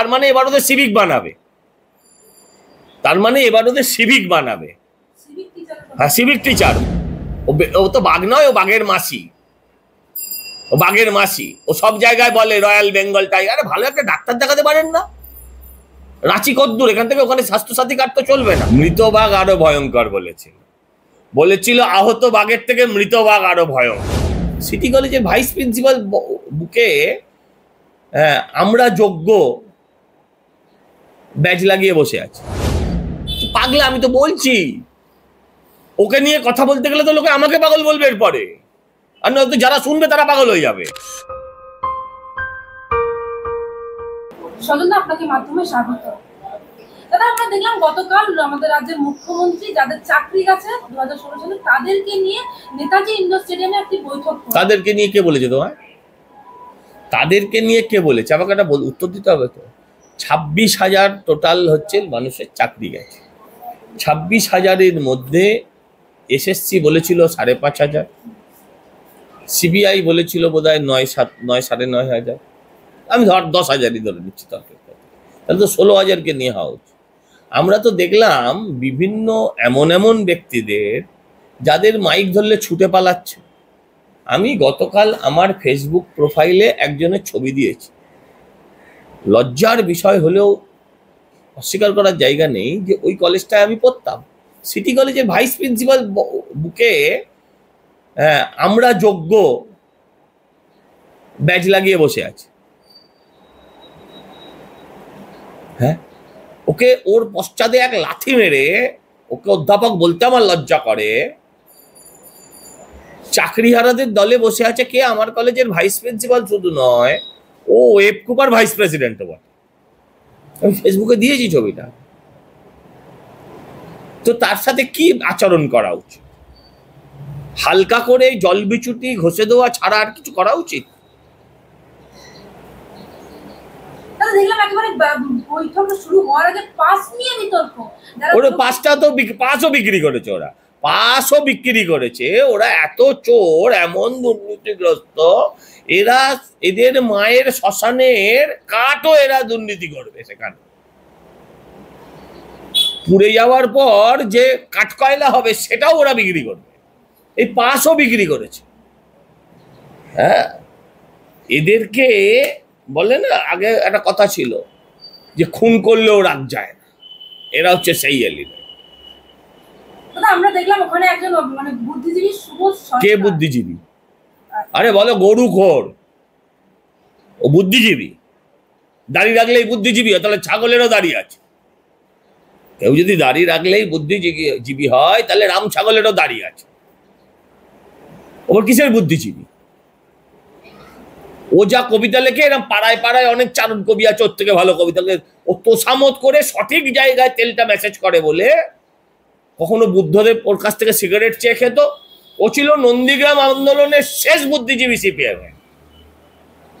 তার মানে এবার ওদের সিভিক বানাবে, হ্যাঁ সিভিক টিচার। ও তো বাঘ নয়, ও বাঘের মাসি, ও সব জায়গায় বলে রয়্যাল বেঙ্গল টাইগার। আরে ভালো একটা ডাক্তার দেখাতে পারেন না? রাঁচি কদ্দূর এখান থেকে? ওখানে স্বাস্থ্যসাথী কার্ড তো চলবে না। মৃত বাঘ আরো ভয়ঙ্কর বলেছিল আহত বাঘের থেকে মৃত বাঘ আরো ভয়ঙ্কর। সিটি কলেজের ভাইস প্রিন্সিপাল বুকে আমরা যোগ্য ব্যাজ লাগিয়ে বসে আছে। পাগলা, আমি তো বলছি, ওকে নিয়ে কথা বলতে গেলে তো লোকে আমাকে পাগল বলবে এরপরে, আর নয়তো যারা শুনবে তারা পাগল হয়ে যাবে। আপনাকে মাধ্যমে স্বাগত। দাদা, আমরা দেখলাম গতকাল আমাদের রাজ্যের মুখ্যমন্ত্রী যাদের চাকরি গেছে 2016 সালে তাদেরকে নিয়ে নেতাজি ইন্ডোর স্টেডিয়ামে একটি বৈঠক। তাদেরকে নিয়ে কে বলেছে তোমায়? তাদেরকে নিয়ে কে বলেছে? আমাকে একটা উত্তর দিতে হবে তো। 26,000 টোটাল হচ্ছে মানুষের চাকরি গেছে। 26,000-এর মধ্যে এসএসসি বলেছিল 5,500, সিবিআই বলেছিল বোধহয় 9,000-9,500, আমি 10,000-ই ধরে নিচ্ছি। তাহলে তো 16,000-কে নিয়ে হওয়া উচিত। আমরা তো দেখলাম বিভিন্ন এমন ব্যক্তিদের যাদের মাইক ধরলে ছুটে পালাচ্ছে। আমি গতকাল আমার ফেসবুক প্রোফাইলে একজনের ছবি দিয়েছি। লজ্জার বিষয় হলেও অস্বীকার করার জায়গা নেই যে ওই কলেজটায় আমি পড়তাম। সিটি কলেজের ভাইস প্রিন্সিপাল বুকে আমরা যোগ্য ব্যাজ লাগিয়ে বসে আছে। হ্যাঁ, ওকে ওর পশ্চাদে এক লাথি মেরে ওকে অধ্যাপক বলতে আমার লজ্জা করে। চাকরিহারাদের দলে বসে আছে কে? আমার কলেজের ভাইস প্রিন্সিপাল শুধু নয়, ও ওয়েব কুপার ভাইস প্রেসিডেন্টও বটে। আমি ফেসবুকে দিয়েছি ছবিটা। তো তার সাথে কি আচরণ করা উচিত? হালকা করে জল বিচুটি ঘষে দেওয়া ছাড়া আর কিছু করা উচিত? পাসও বিক্রি করেছে ওরা। এত চোর, এমন দুর্নীতিগ্রস্ত, এদের মায়ের শ্মশানের কাঠও এরা দুর্নীতি করবে। সেখানে পুড়ে যাওয়ার পর যে কাঠ কয়লা হবে সেটাও ওরা বিক্রি করবে। এই পাসও বিক্রি করেছে। হ্যাঁ, এদেরকে বলে না, আগে একটা কথা ছিল যে খুন করলেও রাগ যায় না, এরা হচ্ছে সেই এলিমেন্ট। আমরা দেখলাম ওখানে একজন বুদ্ধিজীবী সুবোধ সরকার। কে বুদ্ধিজীবী? আরে বলো গরুখোর, ও বুদ্ধিজীবী? দাড়ি রাখলেই বুদ্ধিজীবী? তাহলে ছাগলেরও দাড়ি আছে। কেউ যদি দাড়ি রাখলেই বুদ্ধিজীবী হয় তাহলে রাম ছাগলেরও দাড়ি আছে। ওর কিসের বুদ্ধিজীবী? ও যা কবিতা লেখে, এরকম পাড়ায় পাড়ায় অনেক চারণ কবি আছে ওর থেকে ভালো কবিতা লেখে। ও তোষামত করে সঠিক জায়গায় তেলটা মেসেজ করে বলে কখনো বুদ্ধদেব ওর কাছ থেকে সিগারেট চেয়ে খেত। ও ছিল নন্দীগ্রাম আন্দোলনের শেষ বুদ্ধিজীবী সিপিএম।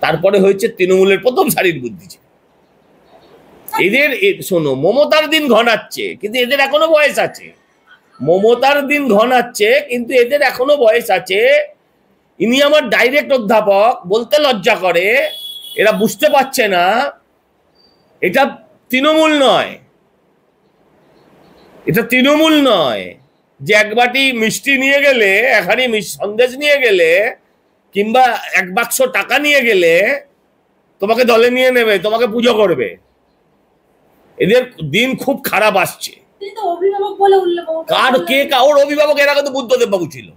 তারপরে হয়েছে তৃণমূলের প্রথম সারির বুদ্ধিজীবী। এদের শোনো, মমতার দিন ঘনাচ্ছে কিন্তু এদের এখনো বয়স আছে। মমতার দিন ঘনাচ্ছে কিন্তু এদের এখনো বয়স আছে। ইনি আমার ডাইরেক্ট অধ্যাপক, বলতে লজ্জা করে। এরা বুঝতে পারছে না এটা তৃণমূল নয়, এটা তৃণমূল নয় যে এক বাটি মিষ্টি নিয়ে গেলে, এখানে সন্দেশ নিয়ে গেলে, কিংবা এক বাক্স টাকা নিয়ে গেলে তোমাকে দলে নিয়ে নেবে, তোমাকে পুজো করবে। এদের দিন খুব খারাপ আসছে। ওর অভিভাবক? এরা কিন্তু বুদ্ধদেব বাবু ছিল।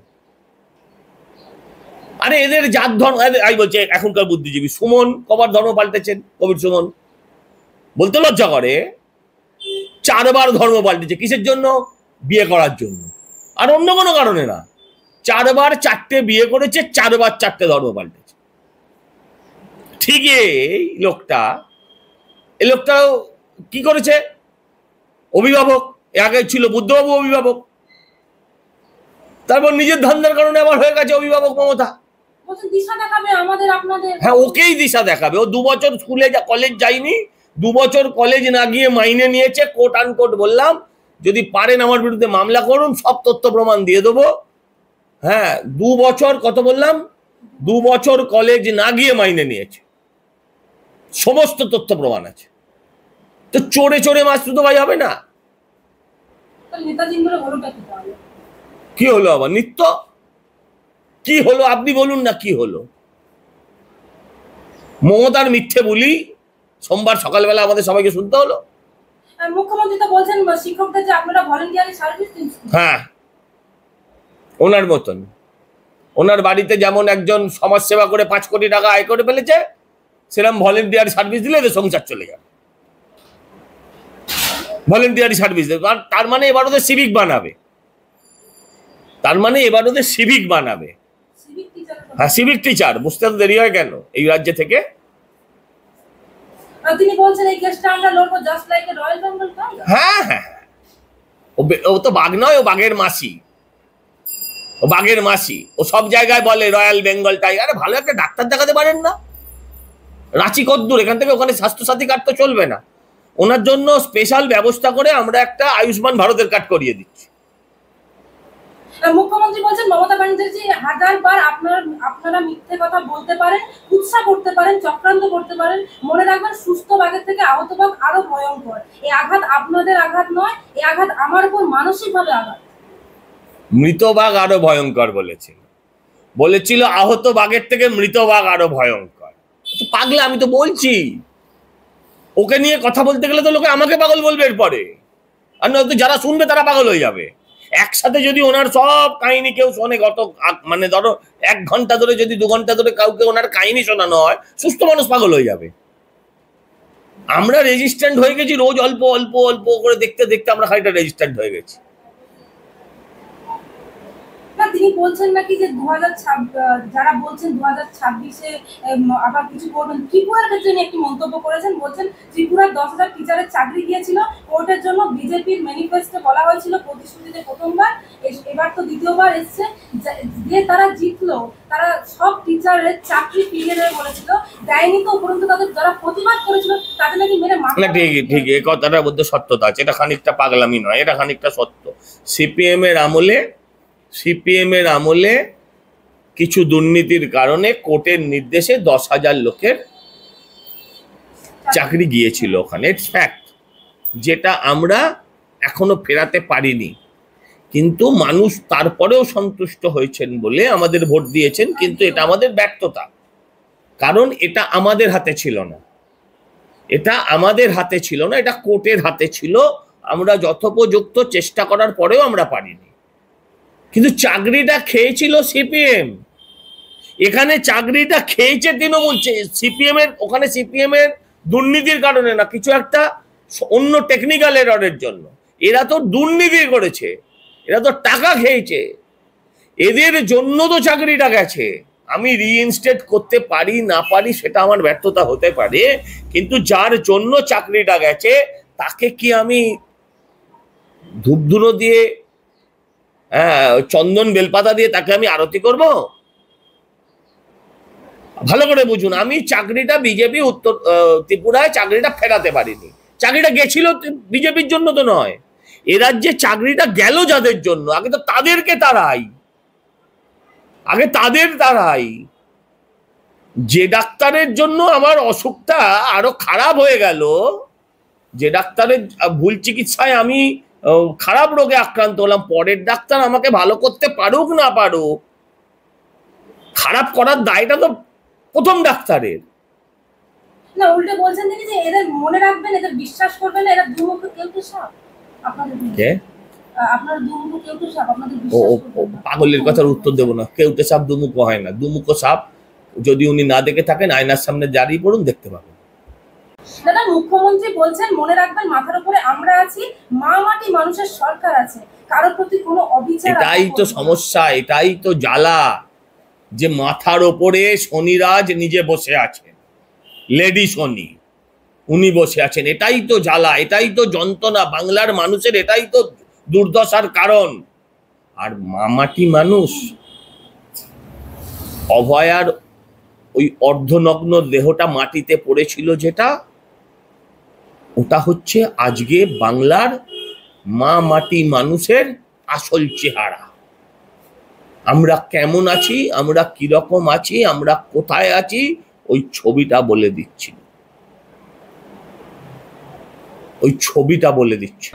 আরে এদের জাত ধর্ম, আমি বলছি এখনকার বুদ্ধিজীবী সুমন কবার ধর্ম পাল্টেছেন, কবির সুমন। বলতে লজ্জা করে, 4 বার ধর্ম পাল্টেছে। কিসের জন্য? বিয়ে করার জন্য, আর অন্য কোনো কারণে না। 4 বার 4টে বিয়ে করেছে, 4 বার 4টে ধর্ম পাল্টেছে। ঠিক এই লোকটাও কি করেছে? অভিভাবক। আগে ছিল বুদ্ধবাবু অভিভাবক, তারপর নিজের ধান্দার কারণে আবার হয়ে গেছে অভিভাবক মমতা। হ্যাঁ, ওকেই দিশা দেখাবে। ও 2 বছর স্কুলে কলেজ যায়নি, 2 বছর কলেজ না গিয়ে মাইনে নিয়েছে। কোট আনকোট বললাম, যদি পারেন আমার বিরুদ্ধে মামলা করুন, সব তথ্য প্রমাণ দিয়ে দেবো। হ্যাঁ, 2 বছর, কত বললাম, 2 বছর কলেজ না গিয়ে মাইনে নিয়েছে, সমস্ত তথ্য প্রমাণ আছে। তো চড়ে চড়ে মাসতুতো ভাই হবে না? নেতাজি বলে হলোটা কি তাহলে? কি হলো আবার নিত্য? কি হলো আপনি বলুন না, কি হলো? মমতার মিথ্যে বলি সোমবার সকালবেলা আমাদের সবাইকে শুনতে হলো। মুখ্যমন্ত্রী তো বলছেন শিক্ষকদের যে আপনারা ভলেন্টিয়ারি সার্ভিস দিন। হ্যাঁ, ওনার মতন ওনার বাড়িতে যেমন একজন সমাজ সেবা করে 5 কোটি টাকা আয় করে ফেলেছে, সেরকম ভলেন্টিয়ারি সার্ভিস দিলে এদের সংসার চলে যাবে। ভলেন্টিয়ারি সার্ভিস দেবে, তার মানে এবার ওদের সিভিক বানাবে, তার মানে এবার ওদের সিভিক বানাবে। হ্যাঁ, সিভিক টিচার। বুঝতে তো দেরি হয় কেন এই রাজ্য থেকে? তিনি বলছেন এই কেসটা আমরা লড়বো just like a royal Bengal tiger. হ্যাঁ হ্যাঁ, ও তো বাঘ নয়, ও বাঘের মাসি, ও বাঘের মাসি। ও সব জায়গায় বলে রয়্যাল বেঙ্গল টাইগার। ভালো একটা ডাক্তার দেখাতে পারেন না? রাঁচি কদ্দূর, এখান থেকে ওখানে স্বাস্থ্যসাথী কার্ড তো চলবে না। ওনার জন্য স্পেশাল ব্যবস্থা করে আমরা একটা আয়ুষ্মান ভারতের কার্ড করিয়ে দিচ্ছি। মুখ্যমন্ত্রী বলছেন মমতা ব্যানার্জি হাজারবার আপনারা মিথ্যে কথা বলতে পারেন, কুৎসা করতে পারেন, চক্রান্ত করতে পারেন, মনে রাখবেন সুস্থ বাঘের থেকে আহত বাঘ আরো ভয়ঙ্কর। এই আঘাত আপনাদের আঘাত নয়, এই আঘাত আমার উপর মানসিকভাবে আঘাত। মৃত বাঘ আরো ভয়ঙ্কর বলেছিল আহত বাঘের থেকে মৃত বাঘ আরো ভয়ঙ্কর। পাগলা, আমি তো বলছি। ওকে নিয়ে কথা বলতে গেলে তো লোকে আমাকে পাগল বলবে এরপরে, আর নয়তো যারা শুনবে তারা পাগল হয়ে যাবে। একসাথে যদি ওনার সব কাহিনী কেউ শোনে, গত মানে ধরো 1 ঘন্টা ধরে, যদি 2 ঘন্টা ধরে কাউকে ওনার কাহিনী শোনানো হয়, সুস্থ মানুষ পাগল হয়ে যাবে। আমরা রেজিস্ট্যান্ট হয়ে গেছি, রোজ অল্প অল্প অল্প করে দেখতে দেখতে আমরা খানিকটা রেজিস্ট্যান্ট হয়ে গেছি। না, তিনি বলছেন নাকি যে 2026 যারা বলছেন 2026-এ আবার কিছু করবেন। ত্রিপুরার ক্ষেত্রে উনি একটি মন্তব্য করেছেন, বলছেন ত্রিপুরার 10,000 টিচারের চাকরি গিয়েছিল কোর্টের জন্য। বিজেপির ম্যানিফেস্টোে বলা হয়েছিল প্রতিশ্রুতিতে প্রথমবার, এবার তো দ্বিতীয়বার এসছে যে তারা জিতলো, তারা সব টিচারের চাকরি ফিরিয়ে দেবে বলেছিল, দেয়নি তো, উপরন্তু তাদের যারা প্রতিবাদ করেছিল তাদের নাকি মেরে মারা। ঠিক, এই কথাটার মধ্যে সত্যতা আছে। এটা খানিকটা পাগলামি নয়, এটা খানিকটা সত্য। সিপিএম এর আমলে কিছু দুর্নীতির কারণে কোর্টের নির্দেশে 10,000 লোকের চাকরি গিয়েছিল ওখানে। ইটস ফ্যাক্ট, যেটা আমরা এখনো ফেরাতে পারিনি। কিন্তু মানুষ তারপরেও সন্তুষ্ট হয়েছেন বলে আমাদের ভোট দিয়েছেন। কিন্তু এটা আমাদের ব্যর্থতা, কারণ এটা আমাদের হাতে ছিল না, এটা কোর্টের হাতে ছিল। আমরা যথোপযুক্ত চেষ্টা করার পরেও আমরা পারিনি। কিন্তু চাকরিটা খেয়েছিল সিপিএম, এখানে চাকরিটা খেয়েছে তৃণমূল। সিপিএম এর ওখানে সিপিএম এর দুর্নীতির কারণে না, কিছু একটা অন্য টেকনিক্যাল এররের জন্য। এরা তো দুর্নীতি করেছে, এরা তো টাকা খেয়েছে, এদের জন্য তো চাকরিটা গেছে। আমি রিইনস্টেট করতে পারি না পারি সেটা আমার ব্যর্থতা হতে পারে, কিন্তু যার জন্য চাকরিটা গেছে তাকে কি আমি ধূপধুনো দিয়ে, চন্দন বেলপাতা দিয়ে তাকে আমি আরতি করব? ভালো করে বুঝুন, আমি চাকরিটা বিজেপি উত্তর ত্রিপুরায় চাকরিটা ফেরাতে পারিনি। চাকরিটা গেছিল বিজেপির জন্য তো নয়, এ রাজ্যে চাকরিটা গেল যাদের জন্য, আগে তো তাদেরকে তারাই, যে ডাক্তারের জন্য আমার অসুখটা আরো খারাপ হয়ে গেল, যে ডাক্তারের ভুল চিকিৎসায় আমি খারাপ রোগে আক্রান্ত হলাম, পরের ডাক্তার আমাকে ভালো করতে পারুক না পারুক, খারাপ করার দায়টা তো প্রথম ডাক্তারের। না, উল্টে বলছেন তিনি যে এদের মনে রাখবেন, এদের বিশ্বাস করবেন না, এরা দুমুখ কেউটে সাপ। আপনার দুমুখ কেউটে সাপ, আপনাদের বিশ্বাস করবেন না। পাগলের কথার উত্তর দেব না। কেউটে সাপ দুমুখ হয় না। দুমুখ সাপ যদি উনি না দেখে থাকেন, আয়নার সামনে দাঁড়িয়ে পড়ুন, দেখতে পাবেন। দাদা, মুখ্যমন্ত্রী বলছেন মনে রাখবেন মাথার উপরে আমরা আছি, মা মাটি মানুষের সরকার আছে, কারোর প্রতি কোনো অবিচার। এটাই তো সমস্যা, এটাই তো জ্বালা, যে মাথার ওপরে শনিরাজ নিজে বসে আছেন, লেডি শনি, উনি বসে আছেন। এটাই তো জ্বালা, এটাই তো যন্ত্রণা বাংলার মানুষের, এটাই তো দুর্দশার কারণ। আর মামাটি মানুষ, অভয়ার ওই অর্ধনগ্ন দেহটা মাটিতে পড়েছিল যেটা, ওটা হচ্ছে আজকে বাংলার মা মাটি মানুষের আসল চেহারা। আমরা কেমন আছি, আমরা কিরকম আছি, আমরা কোথায় আছি, ওই ছবিটা বলে দিচ্ছি। ওই ছবিটা বলে দিচ্ছে।